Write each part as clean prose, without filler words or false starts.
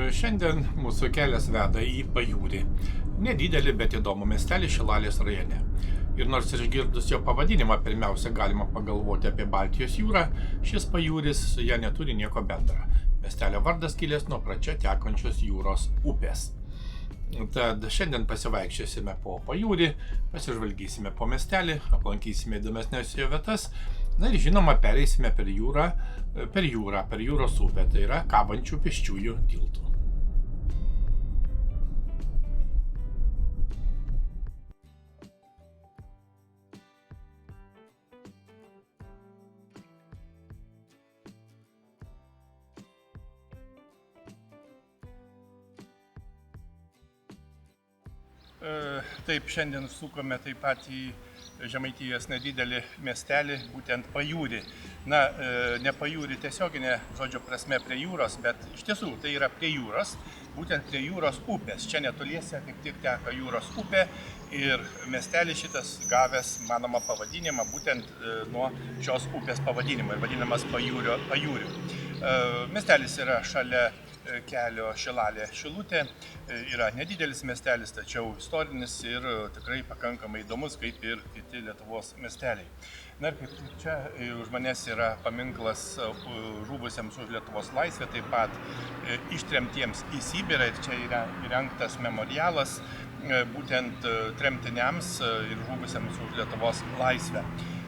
Šiandien mūsų kelias veda į Pajūrį. Nedidelį, bet įdomų miestelį Šilalės rajone. Ir nors išgirdus jo pavadinimą, pirmiausia galima pagalvoti apie Baltijos jūrą, šis Pajūris su ja neturi nieko bendra. Miestelio vardas kilęs nuo pradžio tekančios jūros upės. Tad šiandien pasivaikščiosime po Pajūrį, pasižvalgysime po miestelį, aplankysime įdomesnes jo vietas, na ir žinoma pereisime per jūros upę, tai yra kabančių pėsčiųjų tiltų. Taip, šiandien sukome taip pat į Žemaitijos nedidelį miestelį, būtent Pajūrį. Na, ne Pajūrį tiesioginė žodžio prasme prie jūros, bet iš tiesų tai yra prie jūros, būtent prie jūros upės. Čia netoliese kaip tik teka jūros upė ir miestelis šitas gavęs, manoma, pavadinimą būtent nuo šios upės pavadinimo ir vadinamas Pajūriu. Miestelis yra šalia kelio Šilalė-Šilutė, yra nedidelis miestelis, tačiau istorinis ir tikrai pakankamai įdomus, kaip ir kiti Lietuvos miesteliai. Na ir kaip čia už manęs yra paminklas žuvusiems už Lietuvos laisvę, taip pat ištremtiems į Sibirą, ir čia yra įrengtas memorialas būtent tremtiniams ir žuvusiems už Lietuvos laisvę.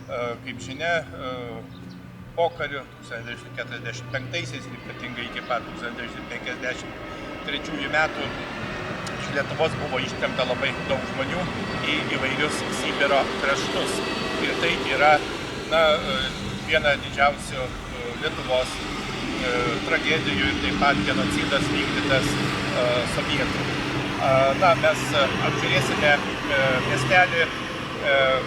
Kaip žinia, pokariu 1945-aisiais, ypatingai iki pat 1953 metų iš Lietuvos buvo ištremta labai daug žmonių į įvairius Sibiro kraštus. Ir tai yra viena didžiausių Lietuvos tragedijų ir taip pat genocidas vykdytas sovietų. Mes apžiūrėsime miestelį,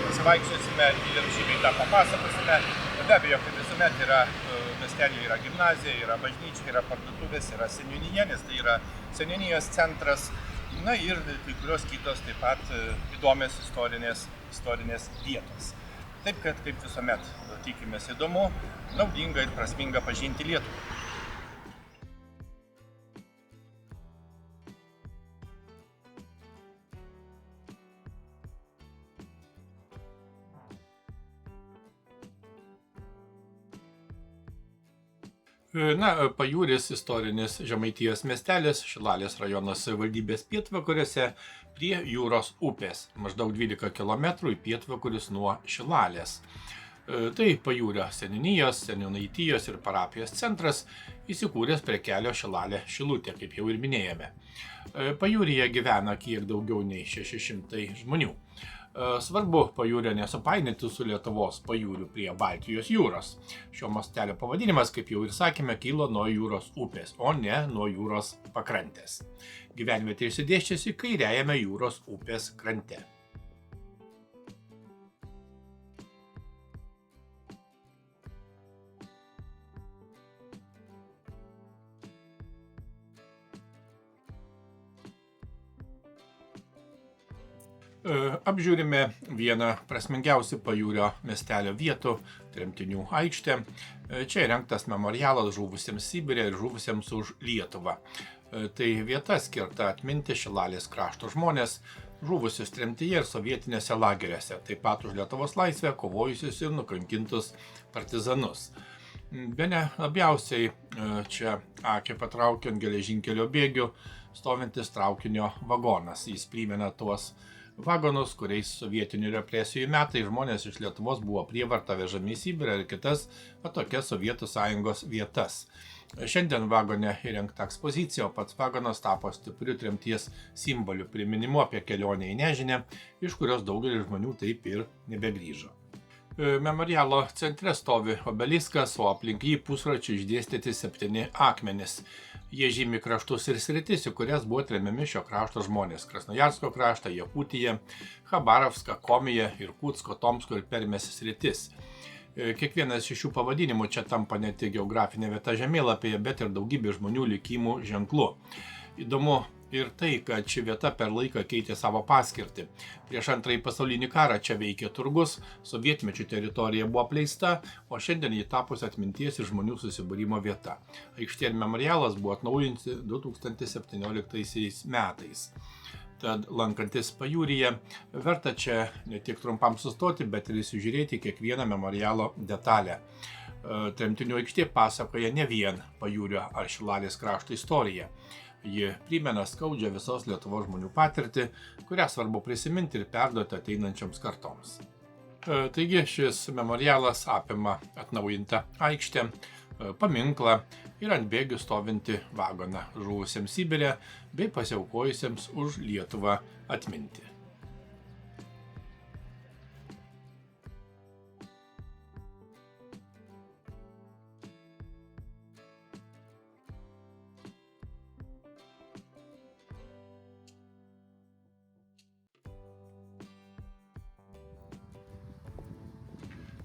pasivaikščiosime ir šį bei tą papasakosime. Be abejo, kaip visuomet yra miestelėje yra gimnazija, yra bažnyčia, yra parduotuvės, yra seniūnija, nes tai yra seniūnijos centras. Na ir kai kurios kitos taip pat įdomios istorinės vietos. Taip, kad kaip visuomet tikimės įdomu, naudinga ir prasminga pažinti Lietuvą. Pajūris istorinis Žemaitijos miestelis, Šilalės rajono savivaldybės pietvakariuose prie jūros upės, maždaug 12 km į pietvakarius nuo Šilalės. Tai Pajūrio seniūnijos, seniūnaitijos ir parapijos centras, įsikūręs prie kelio Šilalė-Šilutė, kaip jau ir minėjome. Pajūryje gyvena kiek daugiau nei 600 žmonių. Svarbu Pajūrio nesupainioti su Lietuvos Pajūriu prie Baltijos jūros. Šio miestelio pavadinimas, kaip jau ir sakėme, kilo nuo jūros upės, o ne nuo jūros pakrantės. Gyvenvietė išsidėsčiusi kairiajame jūros upės krante. Apžiūrime vieną prasmingiausių Pajūrio miestelio vietų – tremtinių aikštę. Čia įrengtas memorialas žuvusiems Sibire ir žuvusiems už Lietuvą. Tai vieta skirta atminti Šilalės krašto žmonės, žuvusius tremtyje ir sovietinėse lageriuose, taip pat už Lietuvos laisvę kovojusius ir nukankintus partizanus. Bene labiausiai čia akį patraukiant geležinkelio bėgių stovintis traukinio vagonas. Jis primena tuos vagonus, kuriais sovietinių represijų metai žmonės iš Lietuvos buvo prievarta vežami į Sibirą ir kitas tokias Sovietų Sąjungos vietas. Šiandien vagone įrengta ekspozicija, o pats vagonas tapo stipriu tremties simboliu, priminimu apie kelionę į nežinią, iš kurios daugelis žmonių taip ir nebegrįžo. Memorialo centre stovi obeliskas, o aplink jį pusračiu išdėstyti 7 akmenys. Jie žymi kraštus ir sritis, į kurias buvo tremiami šio krašto žmonės – Krasnojarsko kraštą, Jakutiją, Chabarovską, Komiją, Irkutsko, Tomsko ir Permės sritis. Kiekvienas iš šių pavadinimų čia tampa ne tik geografinė vieta žemėlapyje, bet ir daugybė žmonių likimų ženklų. Įdomu ir tai, kad ši vieta per laiką keitė savo paskirtį. Prieš Antrąjį pasaulinį karą čia veikė turgus, sovietmečių teritorija buvo apleista, o šiandien ji tapusi atminties ir žmonių susibūrimo vieta. Aikštė ir memorialas buvo atnaujinti 2017 metais. Tad lankantis pajūryje, verta čia ne tik trumpam sustoti, bet ir įsižiūrėti kiekvieną memorialo detalę. Tremtinių aikštė pasakoja ne vien pajūrio ar Šilalės krašto istoriją. Ji primena skaudžią visos Lietuvos žmonių patirtį, kurią svarbu prisiminti ir perduoti ateinančioms kartoms. Taigi šis memorialas apima atnaujintą aikštę, paminklą ir ant bėgių stovinti vagoną žuvusiems Sibire bei pasiaukojusiems už Lietuvą atminti.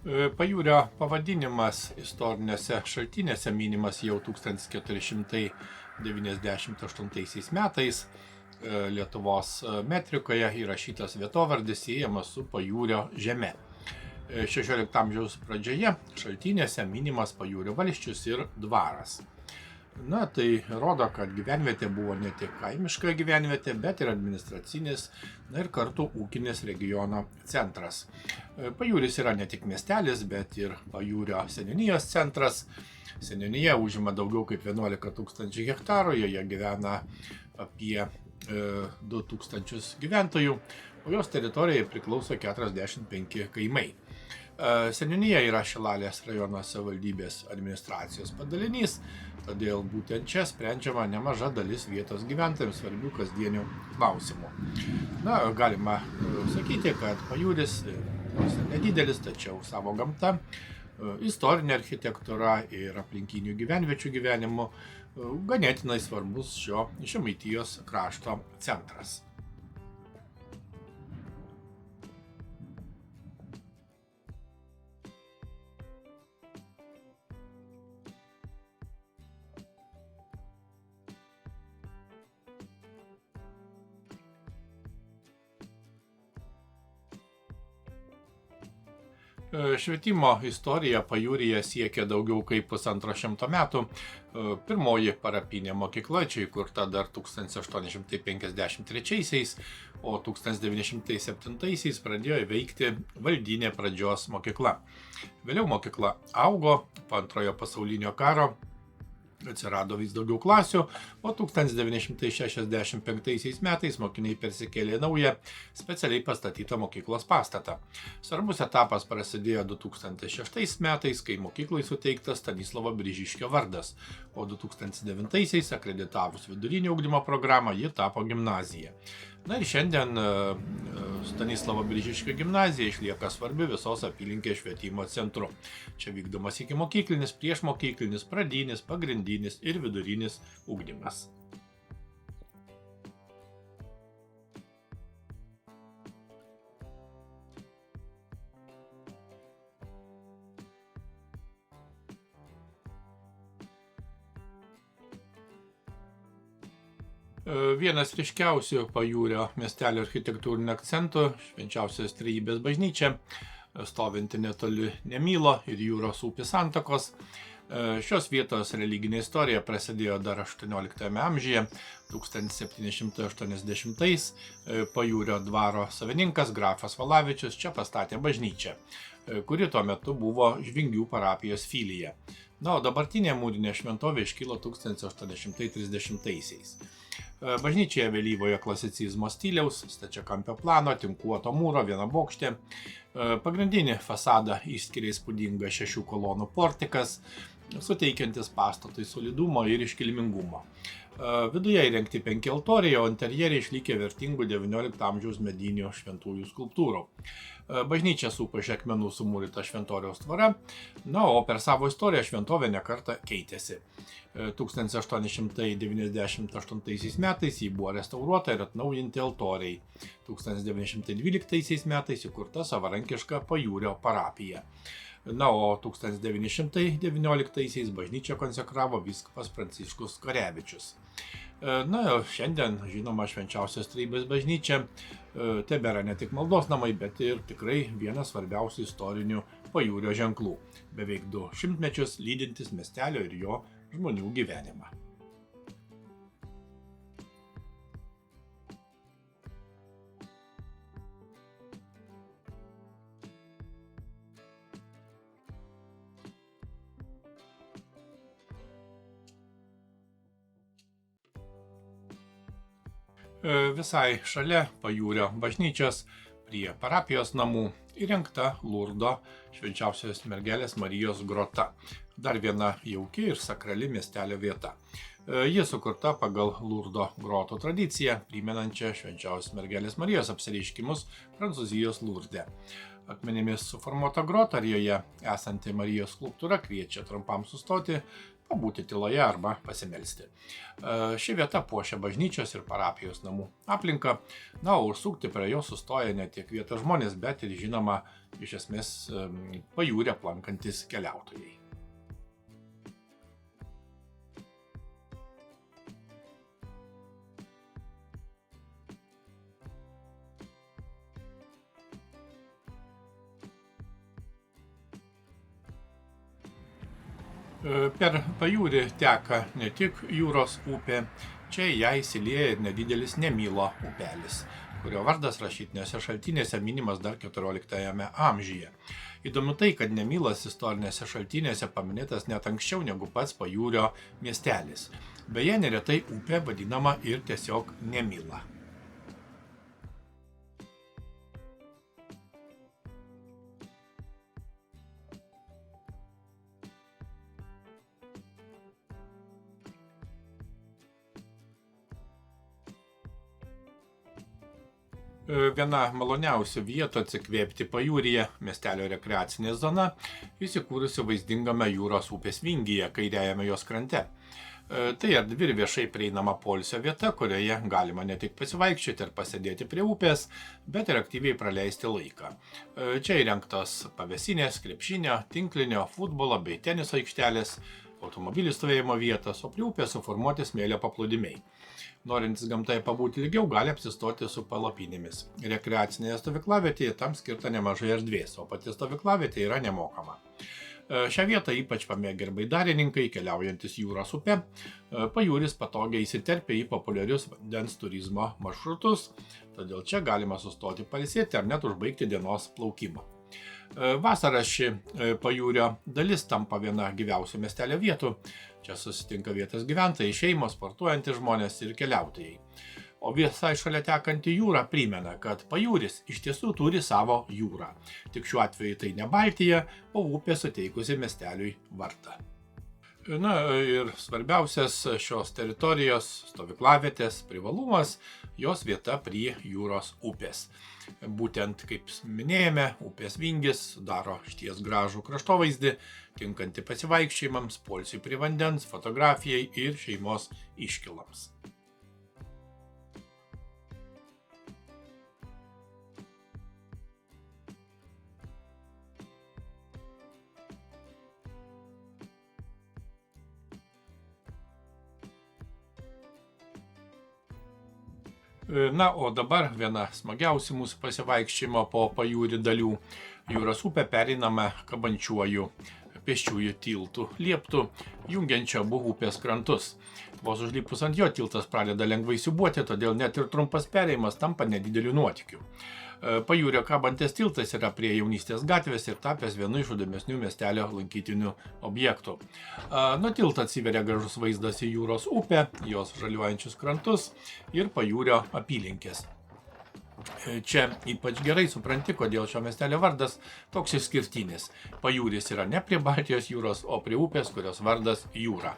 Pajūrio pavadinimas istoriniuose šaltiniuose minimas jau 1498 metais. Lietuvos metrikoje įrašytas vietovardis siejamas su Pajūrio žeme. 16 amžiaus pradžioje šaltiniuose minimas Pajūrio valsčius ir dvaras. Tai rodo, kad gyvenvietė buvo ne tik kaimiška gyvenvietė, bet ir administracinis, ir kartu ūkinis regiono centras. Pajūris yra ne tik miestelis, bet ir Pajūrio seniūnijos centras. Seniūnija užima daugiau kaip 11 000 hektarų, joje gyvena apie 2000 gyventojų, o jos teritorijai priklauso 45 kaimai. Seniūnija yra Šilalės rajono savivaldybės administracijos padalinys, todėl būtent čia sprendžiama nemaža dalis vietos gyventojams svarbių kasdienių klausimų. Galima sakyti, kad pajūris nors nedidelis, tačiau savo gamta, istorinė architektūra ir aplinkinių gyvenviečių gyvenimu ganėtinai svarbus šio Žemaitijos krašto centras. Švietimo istorija pajūryje siekia daugiau kaip 150 metų. Pirmoji parapinė mokykla čia įkurta dar 1853, o 1907 pradėjo veikti valdinė pradžios mokykla. Vėliau mokykla augo, po Antrojo pasaulinio karo atsirado vis daugiau klasių, o 1965 metais mokiniai persikėlė naują specialiai pastatytą mokyklos pastatą. Svarbus etapas prasidėjo 2006 metais, kai mokyklai suteiktas Stanislovo Biržiškio vardas, o 2009 akreditavus vidurinio ugdymo programą ji tapo gimnazija. Ir šiandien Stanislovo Biržiškio gimnazija išlieka svarbi visos apylinkės švietimo centru. Čia vykdomas ikimokyklinis, priešmokyklinis, pradinis, pagrindinis ir vidurinis ugdymas. Vienas ryškiausių pajūrio miestelio architektūrinių akcentų – Švenčiausios Trejybės bažnyčia, stovinti netoli Nemylo ir jūros upės santakos. Šios vietos religinė istorija prasidėjo dar 18 amžiuje. 1780-ais pajūrio dvaro savininkas grafas Valavičius čia pastatė bažnyčią, kuri tuo metu buvo Žvingių parapijos filija. O dabartinė mūrinė šventovė iškilo 1830-aisiais. Bažnyčioje vėlyvojo klasicizmo stiliaus, stačiakampio plano, tinkuoto mūro, vienabokštė. Pagrindinį fasadą išskiria įspūdingas 6 kolonų portikas, suteikiantis pastatui solidumo ir iškilmingumo. Viduje įrengti 5 altoriai, o interjere išlikę vertingų XIX amžiaus medinių šventųjų skulptūrų. Bažnyčia supa iš akmenų sumūryta šventoriaus tvora, o per savo istoriją šventovė nekartą keitėsi. 1898 metais ji buvo restauruota ir atnaujinti altoriai. 1912 metais įkurta savarankiška Pajūrio parapija. O 1919 bažnyčią konsekravo vyskupas Pranciškus Karevičius. Na, o šiandien, žinoma, Švenčiausios Trejybės bažnyčia tebėra ne tik maldos namai, bet ir tikrai vienas svarbiausių istorinių pajūrio ženklų, beveik 200 mečius lydintis miestelio ir jo žmonių gyvenimą. Visai šalia pajūrio bažnyčios prie parapijos namų įrengta Lurdo Švenčiausios mergelės Marijos grota. Dar viena jauki ir sakrali miestelio vieta. Ji sukurta pagal Lurdo groto tradiciją, primenančią Švenčiausios mergelės Marijos apsireiškimus Prancūzijos Lurde. Akmenimis suformuota grota ir joje esanti Marijos skulptūra kviečia trumpam sustoti, pabūti tyloje arba pasimelsti. Ši vieta puošia bažnyčios ir parapijos namų aplinką, na, o užsukti prie jo sustoja ne tiek vietos žmonės, bet ir žinoma, iš esmės pajūrę aplankantis keliautojai. Per pajūrį teka ne tik jūros upė, čia į ją įsilieja ir nedidelis Nemylo upelis, kurio vardas rašytiniuose šaltiniuose minimas dar 14 amžiuje. Įdomu tai, kad Nemylas istorinėse šaltiniuose paminėtas net anksčiau negu pats pajūrio miestelis. Beje, neretai upė vadinama ir tiesiog Nemyla. Viena maloniausių vietų atsikvėpti pajūryje, miestelio rekreacinė zona, įsikūrusi vaizdingame jūros upės vingyje, kairiajame jos krante. Tai erdvi ir viešai prieinama poilsio vieta, kurioje galima ne tik pasivaikščioti ir pasėdėti prie upės, bet ir aktyviai praleisti laiką. Čia įrengtos pavėsinės, krepšinio, tinklinio, futbolo bei teniso aikštelės, automobilių stovėjimo vietos, o prie upės suformuoti smėlio paplūdimiai. Norintis gamtoje pabūti ilgiau, gali apsistoti su palapinėmis. Rekreacinėje stovyklavietėje tam skirta nemažai erdvės, o pati stovyklavietė yra nemokama. Šią vietą ypač pamėgia ir baidarininkai, keliaujantis jūros upe. Pajūris patogiai įsiterpia į populiarius vandens turizmo maršrutus, todėl čia galima sustoti pailsėti ar net užbaigti dienos plaukimą. Vasarą ši pajūrio dalis tampa viena gyviausių miestelio vietų. Čia susitinka vietos gyventojai, šeimos, sportuojantys žmonės ir keliautojai. O visai šalia tekanti jūra primena, kad pajūris iš tiesų turi savo jūrą. Tik šiuo atveju tai ne Baltija, o upė suteikusi miesteliui vardą. Na ir svarbiausias šios teritorijos stovyklavietės privalumas – jos vieta prie jūros upės. Būtent, kaip minėjome, upės vingis daro išties gražų kraštovaizdį, tinkantį pasivaikščiojimams, poilsiui prie vandens, fotografijai ir šeimos iškylams. Na, o dabar viena smagiausių mūsų pasivaikščiojimo po pajūrį dalių. Jūros upę pereiname kabančiuoju pėsčiųjų tiltų lieptų, jungiančio abu upės krantus. Vos užlipus ant jo tiltas pradeda lengvai siūbuoti, todėl net ir trumpas perėjimas tampa nedideliu nuotykiu. Pajūrio kabantis tiltas yra prie Jaunystės gatvės ir tapęs vienu iš įdomesnių miestelio lankytinių objektų. Nuo tilto atsiveria gražus vaizdas į jūros upę, jos žaliuojančius krantus ir pajūrio apylinkės. Čia ypač gerai supranti, kodėl šio miestelio vardas toks išskirtinis. Pajūris yra ne prie Baltijos jūros, o prie upės, kurios vardas Jūra.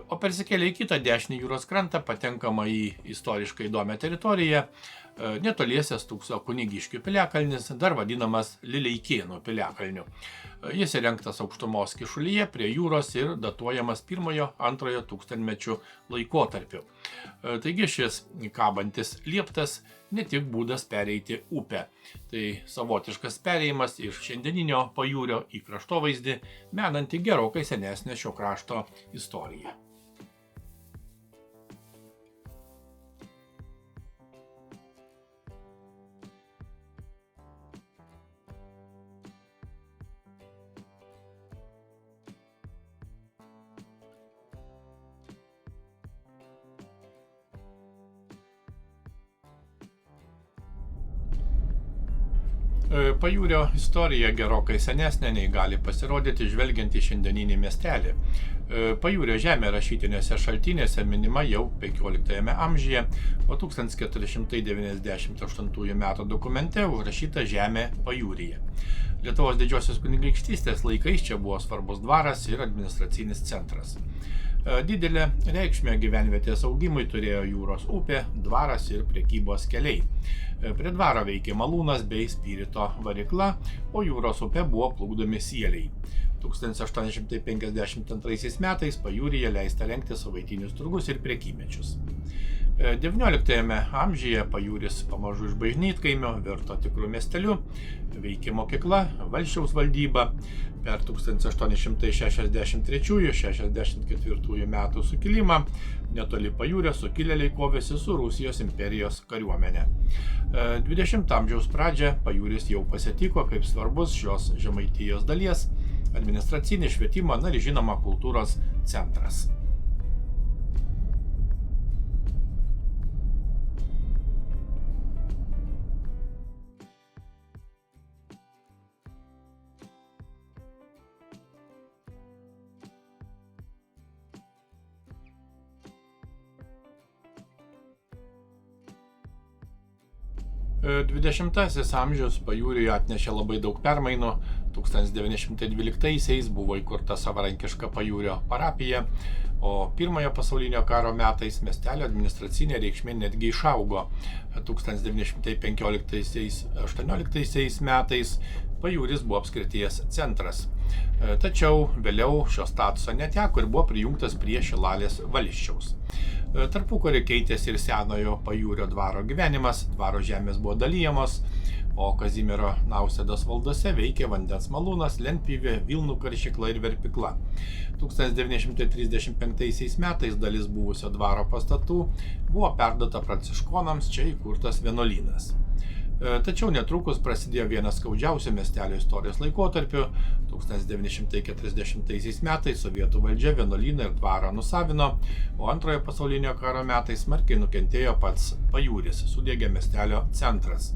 O persikėlę į kitą dešinį jūros krantą patenkama į istoriškai įdomią teritoriją. Netoliese stūkso Kunigiškių piliakalnis, dar vadinamas Lileikėnų piliakalniu. Jis įrengtas aukštumos kyšulyje prie jūros ir datuojamas 1–2 tūkstantmečių laikotarpiu. Taigi šis kabantis lieptas ne tik būdas pereiti upę. Tai savotiškas perėjimas iš šiandieninio pajūrio į kraštovaizdį, menantį gerokai senesnę šio krašto istoriją. Pajūrio istorija gerokai senesnė nei gali pasirodyti žvelgiant į šiandieninį miestelį. Pajūrio žemė rašytiniuose šaltiniuose minima jau 15 amžiuje, o 1498 m. dokumente užrašyta žemė Pajūryje. Lietuvos didžiosios kunigaikštystės laikais čia buvo svarbus dvaras ir administracinis centras. Didelę reikšmę gyvenvietės augimui turėjo jūros upė, dvaras ir prekybos keliai. Prie dvaro veikė malūnas bei spirito varikla, o jūros upė buvo plukdomi sieliai. 1852 metais Pajūryje leista rengti savaitinius turgus ir prekymečius. XIX amžiuje Pajūris pamažu iš bažnytkaimio virto tikru miesteliu, veikė mokykla, valsčiaus valdyba. Per 1863–64 metų sukilimą netoli Pajūrio sukilėliai kovėsi su Rusijos imperijos kariuomenė. 20 amžiaus pradžią Pajūris jau pasitiko kaip svarbus šios Žemaitijos dalies administracinis, švietimo, ir žinoma kultūros centras. XX amžius Pajūriui atnešė labai daug permainų. 1912-aisiais buvo įkurta savarankiška Pajūrio parapija, o Pirmojo pasaulinio karo metais miestelio administracinė reikšmė netgi išaugo. 1915–18 metais Pajūris buvo apskrities centras. Tačiau vėliau šio statuso neteko ir buvo prijungtas prie Šilalės valsčiaus. Tarpukariu keitėsi ir senojo Pajūrio dvaro gyvenimas, dvaro žemės buvo dalijamos, o Kazimiero Nausėdos valdose veikė vandens malūnas, lentpjūvė, vilnų karšykla ir verpykla. 1935 metais dalis buvusio dvaro pastatų buvo perduota pranciškonams, čia įkurtas vienuolynas. Tačiau netrukus prasidėjo vienas skaudžiausių miestelio istorijos laikotarpių. 1940 metais sovietų valdžia vienuolyną ir dvarą nusavino, o Antrojo pasaulinio karo metais smarkiai nukentėjo pats Pajūris, sudegė miestelio centras.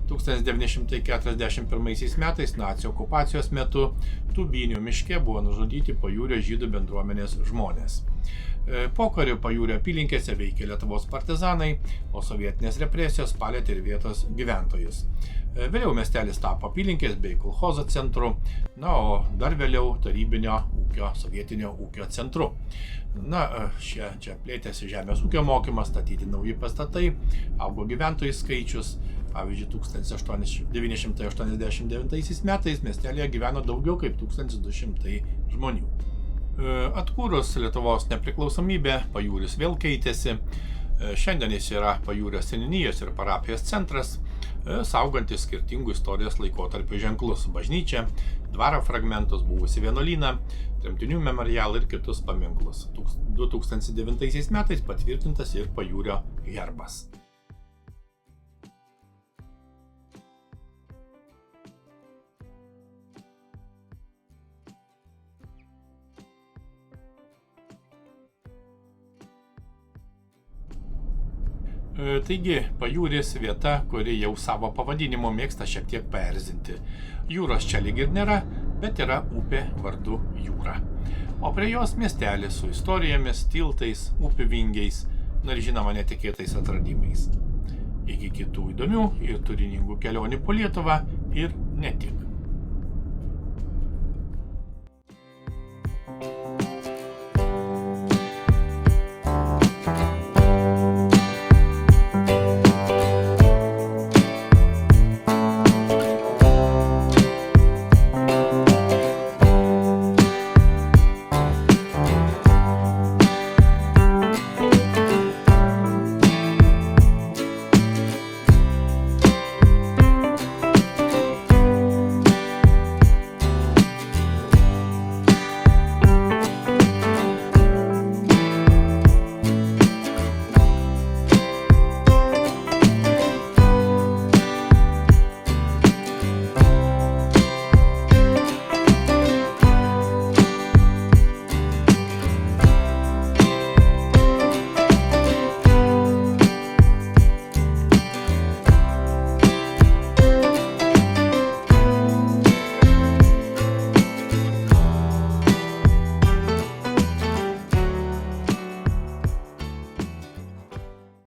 1941 metais nacių okupacijos metu Tubynių miške buvo nužudyti Pajūrio žydų bendruomenės žmonės. Pokariu Pajūrio apylinkėse veikė Lietuvos partizanai, o sovietinės represijos palėtė ir vietos gyventojus. Vėliau miestelis tapo apylinkės bei kolchozo centru, o dar vėliau tarybinio ūkio, sovietinio ūkio centru. Čia plėtėsi žemės ūkio mokymas, statyti nauji pastatai, augo gyventojų skaičius. Pavyzdžiui, 1989 metais miestelėje gyveno daugiau kaip 1200 žmonių. Atkūrus Lietuvos nepriklausomybę, Pajūris vėl keitėsi. Šiandien jis yra Pajūrio seniūnijos ir parapijos centras, saugantis skirtingų istorijos laikotarpių ženklus: bažnyčią, dvaro fragmentus, buvusį vienuolyną, tremtinių memorialą ir kitus paminklus. 2009 metais patvirtintas ir Pajūrio herbas. Taigi, Pajūris vieta, kuri jau savo pavadinimu mėgsta šiek tiek paerzinti. Jūros čia lyg ir nėra, bet yra upė vardu Jūra. O prie jos miestelis su istorijomis, tiltais, upių vingiais, ir žinoma netikėtais atradimais. Iki kitų įdomių ir turiningų kelionių po Lietuvą ir ne tik.